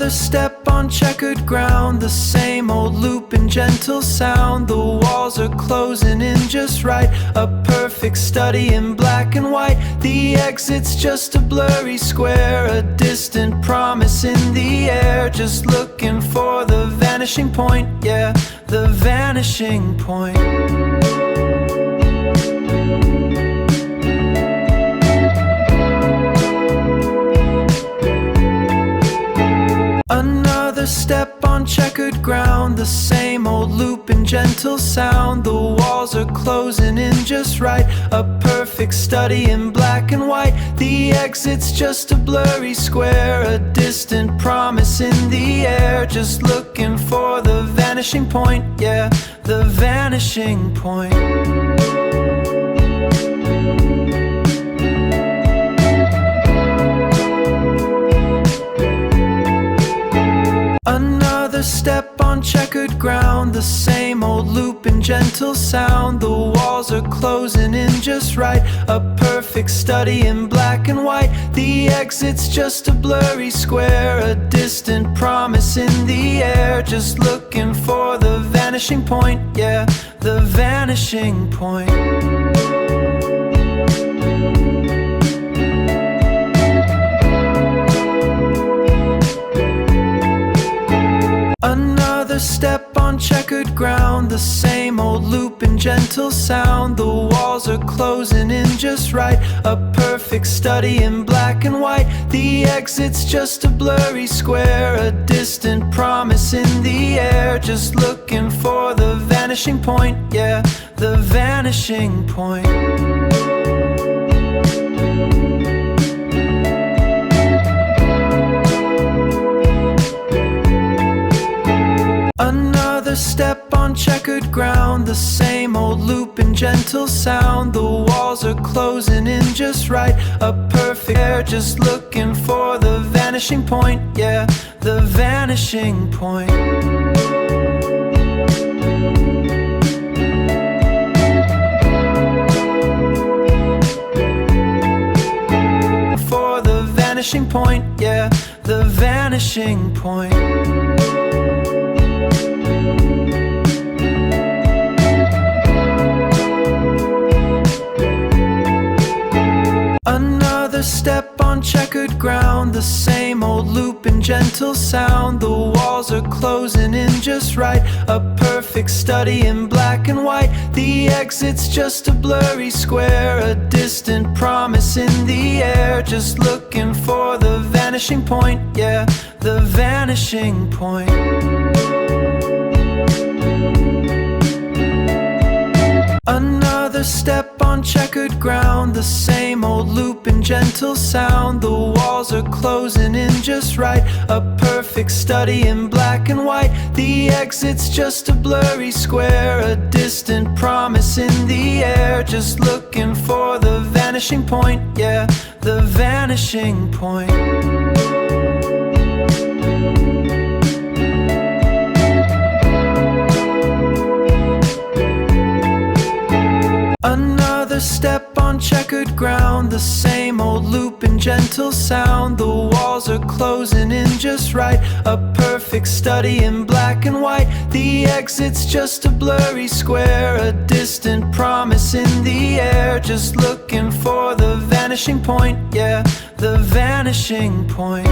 Another step on checkered ground, the same old loop and gentle sound. The walls are closing in just right, a perfect study in black and white. The exit's just a blurry square, a distant promise in the air. Just looking for the vanishing point, yeah, the vanishing point. Another step on checkered ground, the same old loop and gentle sound. The walls are closing in just right, a perfect study in black and white. The exit's just a blurry square, a distant promise in the air. Just looking for the vanishing point, yeah, the vanishing point. Another step on checkered ground, the same old loop and gentle sound. The walls are closing in just right, a perfect study in black and white. The exit's just a blurry square, a distant promise in the air. Just looking for the vanishing point, yeah, the vanishing point. Another step on checkered ground, the same old loop and gentle sound. The walls are closing in just right, a perfect study in black and white. The exit's just a blurry square, a distant promise in the air. Just looking for the vanishing point, yeah, the vanishing point. Another step on checkered ground, the same old loop and gentle sound. The walls are closing in just right, a perfect air. Just looking for the vanishing point, yeah, the vanishing point. For the vanishing point, yeah, the vanishing point. Another step on checkered ground, the same old loop and gentle sound. The walls are closing in just right, a perfect study in black and white. The exit's just a blurry square, a distant promise in the air. Just looking for the vanishing point, yeah, the vanishing point. Another step on checkered ground, the same old loop and gentle sound. The walls are closing in just right, a perfect study in black and white. The exit's just a blurry square, a distant promise in the air. Just looking for the vanishing point, yeah, the vanishing point. Another step on checkered ground, the same old loop and gentle sound. The walls are closing in just right, a perfect study in black and white. The exit's just a blurry square, a distant promise in the air. Just looking for the vanishing point, yeah, the vanishing point.